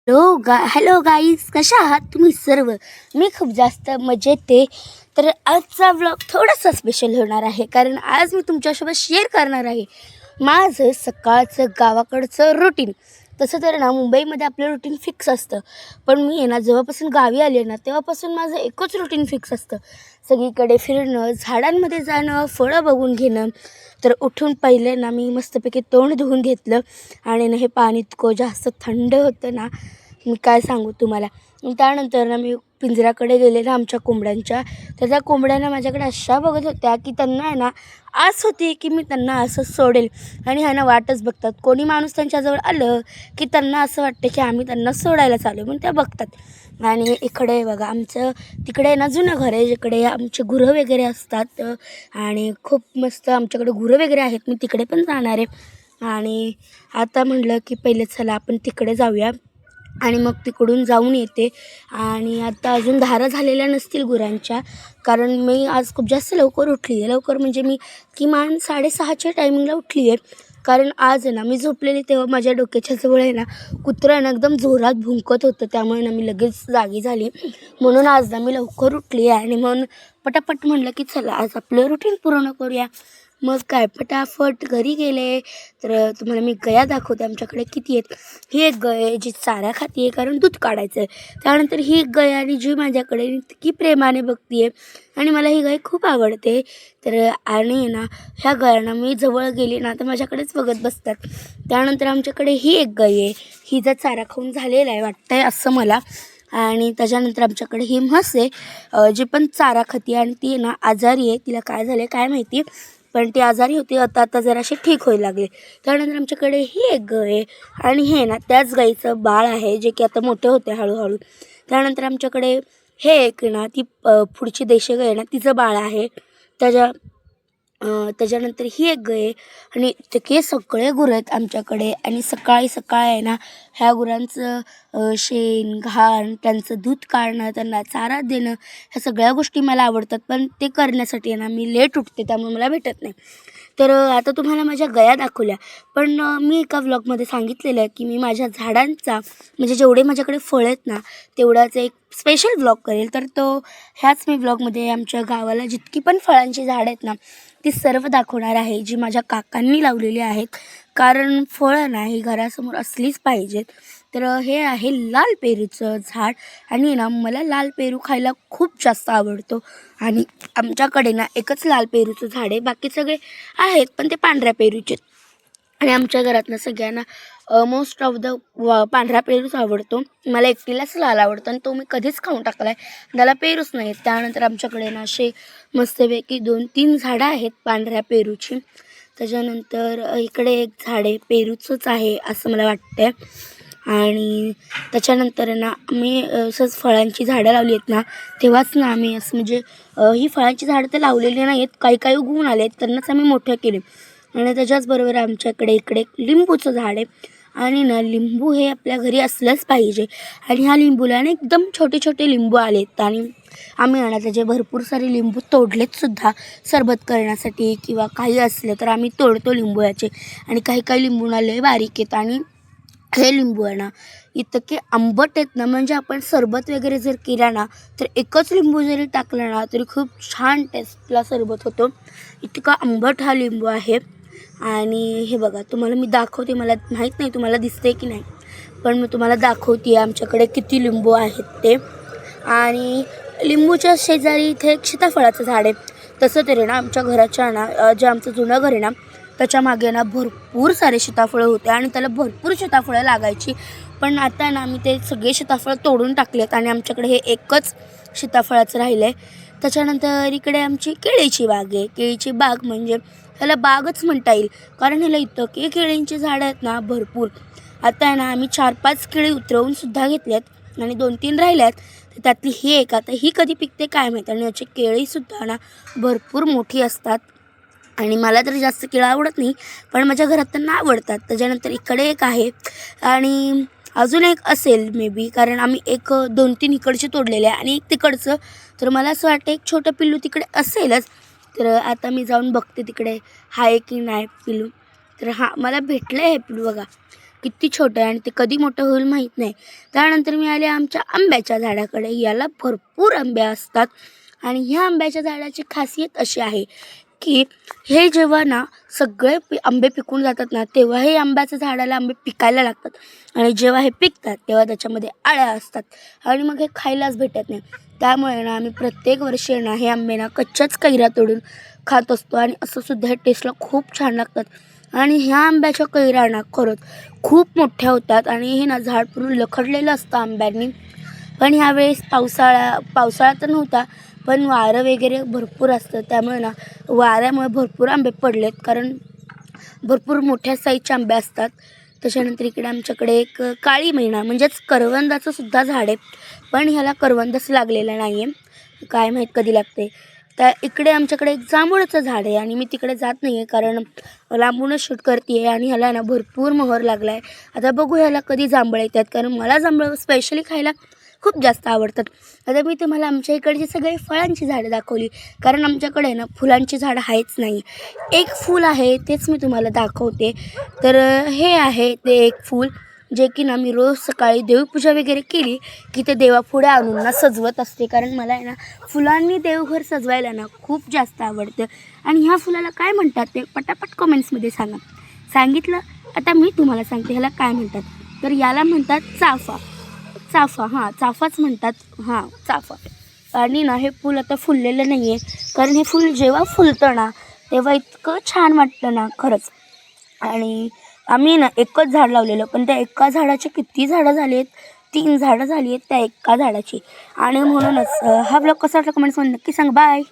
Hello guys, कशा आहात तुम्ही सर्व? मी खूप जास्त मजेत आहे. तर आजचा व्लॉग थोडासा स्पेशल होणार आहे, कारण आज मी तुमच्यासोबत शेअर करणार आहे माझं सकाळचं गावाकडचं रुटीन. तसं तर ना मुंबईमध्ये आपलं रुटीन फिक्स असतं, पण मी आहे ना जेव्हापासून गावी आले ना तेव्हापासून माझं एकच रुटीन फिक्स असतं. सगळीकडे फिरणं, झाडांमध्ये जाणं, फळं बघून घेणं. तर उठून पहिले ना मी मस्तपैकी तोंड धुवून घेतलं आणि ना हे पाणी इतकं जास्त थंड होतं ना, मी काय सांगू तुम्हाला. त्यानंतर ना मी पिंजऱ्याकडे गेले ना आमच्या कोंबड्यांच्या. तर त्या कोंबड्यांना माझ्याकडे अशा बघत होत्या की त्यांना आहे ना आस होती की मी त्यांना असं सोडेल, आणि ह्या ना वाटच बघतात. कोणी माणूस त्यांच्याजवळ आलं की त्यांना असं वाटतं की आम्ही त्यांना सोडायला चालू, म्हणून त्या बघतात. आणि इकडे बघा आमचं तिकडे ना जुनं घर आहे, जिकडे आमचे गुरं वगैरे असतात. आणि खूप मस्त आमच्याकडे गुरं वगैरे आहेत. मी तिकडे पण जाणार आहे. आणि आता म्हटलं की पहिले चला आपण तिकडे जाऊया, आणि मग तिकडून जाऊन येते. आणि आता अजून धारा झालेल्या नसतील गुरांच्या, कारण मी आज खूप जास्त लवकर उठली आहे. लवकर म्हणजे मी किमान 6:30च्या टायमिंगला उठली आहे. कारण आज आहे ना मी झोपलेली तेव्हा माझ्या डोक्याच्या जवळ आहे ना कुत्रं ना एकदम जोरात भुंकत होतं, त्यामुळे ना मी लगेच जागी झाली. म्हणून आज ना मी लवकर उठली आहे, आणि म्हणून पटापट म्हटलं की चला आज आपलं रुटीन पूर्ण करूया. मग काय फटाफट घरी गेले. तर तुम्हाला मी गया दाखवते आमच्याकडे किती आहेत. ही एक गाय आहे जी चारा खाते आहे, कारण दूध काढायचं आहे. त्यानंतर ही एक गाय आणि जी माझ्याकडे इतकी प्रेमाने बघते आहे, आणि मला ही गाय खूप आवडते. तर आणि ना ह्या गायांना मी जवळ गेली ना तर माझ्याकडेच बघत बसतात. त्यानंतर आमच्याकडे ही एक गाय आहे, हिचा चारा खाऊन झालेला आहे वाटतं आहे असं मला. आणि त्याच्यानंतर आमच्याकडे ही म्हस आहे, जी पण चारा खाते, आणि ती ना आजारी आहे. तिला काय झालं काय माहिती, पण ती आजारी होती. आता जराशी ठीक व्हायला लागले. त्यानंतर आमच्याकडे ही एक गाय आहे, आणि हे ना त्याच गाईचं बाळ आहे, जे की आता मोठे होते हळूहळू. त्यानंतर आमच्याकडे हे एक ना ती पुढची देशी गाय आहे ना तिचं बाळ आहे. त्याच्या त्याच्यानंतर ही एक गाय आहे, आणि इतके सगळे गुरं आहेत आमच्याकडे. आणि सकाळी सकाळी आहे ना ह्या गुरांचं शेण, घाण, त्यांचं दूध काढणं, त्यांना चारा देणं, ह्या सगळ्या गोष्टी मला आवडतात. पण ते करण्यासाठी आहे ना मी लेट उठते, त्यामुळे मला भेटत नाही. तर आता तुम्हाला माझ्या गया दाखवल्या. पण मी एका व्लॉगमध्ये सांगितलेलं आहे की मी माझ्या झाडांचा म्हणजे जेवढे माझ्याकडे फळ आहेत ना तेवढाच एक स्पेशल व्लॉग करेल. तर तो ह्याच मी व्लॉगमध्ये आमच्या गावाला जितकी पण फळांची झाडं आहेत ना ती सर्व दाखवणार आहे, जी माझ्या काकांनी लावलेली आहेत. कारण फळं ना ही घरासमोर असलीच पाहिजेत. तर हे आहे लाल पेरूचं झाड, आणि ना मला लाल पेरू खायला खूप जास्त आवडतो. आणि आमच्याकडे ना एकच लाल पेरूचं झाड आहे, बाकी सगळे आहेत पण ते पांढऱ्या पेरूचे. आणि आमच्या घरातनं सगळ्यांना मोस्ट ऑफ द पांढरा पेरूच आवडतो. मला एकटीलाच लाल आवडतो, आणि तो मी कधीच खाऊन टाकला आहे, त्याला पेरूच नाही. त्यानंतर आमच्याकडे ना असे मस्तपैकी 2-3 झाडं आहेत पांढऱ्या पेरूची. त्याच्यानंतर इकडे एक झाड आहे पेरूचंच आहे असं मला वाटतं आहे. आणि त्याच्यानंतर ना मी असंच फळांची झाडं लावली आहेत ना तेव्हाच ना आम्ही असं म्हणजे ही फळांची झाडं तर लावलेली नाही आहेत, काही काही उगवून आले आहेत, त्यांनाच आम्ही मोठं केले. आणि त्याच्याचबरोबर आमच्याकडे इकडे लिंबूचं झाड आहे. आणि ना लिंबू हे आपल्या घरी असलंच पाहिजे. आणि ह्या लिंबूला ना एकदम छोटे छोटे लिंबू आलेत, आणि आम्ही ना त्याचे भरपूर सारे लिंबू तोडलेत सुद्धा सरबत करण्यासाठी, किंवा काही असलं तर आम्ही तोडतो लिंबू याचे. आणि काही काही लिंबू ना लय बारीक आहेत, आणि हे लिंबू आहे ना इतके आंबट आहेत ना, म्हणजे आपण सरबत वगैरे जर केला ना तर एकच लिंबू जरी टाकलं ना तरी खूप छान टेस्टला सरबत होतो. इतका आंबट हा लिंबू आहे. आणि हे बघा तुम्हाला मी दाखवते, मला माहीत नाही तुम्हाला दिसते की नाही, पण मी तुम्हाला दाखवते आमच्याकडे किती लिंबू आहेत ते. आणि लिंबूच्या शेजारी इथे एक सीताफळाचं झाड आहे. तसं तरी ना आमच्या घराच्या ना जे आमचं जुनं घर आहे ना त्याच्या मागे ना भरपूर सारे सीताफळं होते, आणि त्याला भरपूर सीताफळं लागायची. पण आता ना आम्ही ते सगळे सीताफळं तोडून टाकलेत, आणि आमच्याकडे हे एकच सीताफळाचं राहिलं आहे. त्याच्यानंतर इकडे आमची केळीची बाग आहे. केळीची बाग म्हणजे ह्याला बागच म्हणता येईल, कारण ह्याला इतके केळींची झाडं आहेत ना भरपूर. आता आहे ना आम्ही 4-5 केळी उतरवून सुद्धा घेतल्यात, आणि 2-3 राहिल्यात. तर त्यातली ही एक आता ही कधी पिकते काय माहीत. आणि याची केळीसुद्धा ना भरपूर मोठी असतात. आणि मला तर जास्त केळं आवडत नाही, पण माझ्या घरात त्यांना आवडतात. त्याच्यानंतर इकडे एक आहे, आणि अजून एक असेल मे बी, कारण आम्ही एक 2-3 इकडचे तोडलेले आहे आणि एक तिकडचं. तर मला असं वाटतं एक छोटं पिल्लू तिकडे असेलच. तर आता मी जाऊन बघते तिकडे आहे की नाही पिल्लू. तर हां मला भेटलं आहे हे पिल्लू बघा. किती छोटं आहे आणि ते कधी मोठं होईल माहीत नाही. त्यानंतर मी आले आमच्या आंब्याच्या झाडाकडे. याला भरपूर आंबे असतात आणि ह्या आंब्याच्या झाडाची खासियत अशी आहे की हे जेव्हा ना सगळे आंबे पिकून जातात ना, तेव्हा हे आंब्याच्या झाडाला आंबे पिकायला लागतात आणि जेव्हा हे पिकतात तेव्हा त्याच्यामध्ये आळ्या असतात आणि मग हे खायलाच भेटत नाही. त्यामुळे ना आम्ही प्रत्येक वर्षी ना हे आंबे ना कच्च्याच कैऱ्या तोडून खात असतो आणि असं सुद्धा हे टेस्टला खूप छान लागतात आणि ह्या आंब्याच्या कैऱ्या ना खरंच खूप मोठ्या होतात आणि हे ना झाड पूर्ण लखडलेलं असतं आंब्यांनी. पण ह्यावेळेस पावसाळा तर नव्हता, पण वारं वगैरे भरपूर असतं, त्यामुळे ना वाऱ्यामुळे भरपूर आंबे पडलेत, कारण भरपूर मोठ्या साईजचे आंबे असतात. त्याच्यानंतर इकडे आमच्याकडे एक काळी मैना म्हणजेच करवंदाचं सुद्धा झाड आहे, पण ह्याला करवंदच लागलेला नाही आहे, काय माहीत कधी लागते. त्या इकडे आमच्याकडे एक जांभूळचं झाड आहे आणि मी तिकडे जात नाही आहे, कारण लांबूनच शूट करते आहे आणि ह्याला ना भरपूर मोहर लागला आहे. आता बघू ह्याला कधी जांभळं येतात, कारण मला जांभळं स्पेशली खायला खूप जास्त आवडतात. आता मी तुम्हाला आमच्या इकडची सगळी फळांची झाडं दाखवली, कारण आमच्याकडे ना फुलांची झाडं आहेच नाही. एक फूल आहे तेच मी तुम्हाला दाखवते. तर हे आहे ते एक फूल, जे की ना मी रोज सकाळी देवपूजा वगैरे केली की ते देवापुढे आणून ना सजवत असते, कारण मला आहे ना फुलांनी देवघर सजवायला ना खूप जास्त आवडतं. आणि ह्या फुलाला काय म्हणतात ते पटापट कमेंट्समध्ये सांगा. सांगितलं आता मी तुम्हाला सांगते ह्याला काय म्हणतात. तर याला म्हणतात चाफा. चाफाच म्हणतात. चाफा. आणि ना हे फूल आता फुललेलं नाही आहे, कारण हे फूल जेव्हा फुलतं ना तेव्हा इतकं छान वाटतं ना खरंच. आणि आम्ही ना एकच झाड लावलेलं, पण त्या एका झाडाचे किती झाडं झाली आहेत, 3 झाडं झाली आहेत त्या एका झाडाची. आणि म्हणूनच हा ब्लॉग कसा वाटला कमेंट्समध्ये नक्की सांगा. बाय.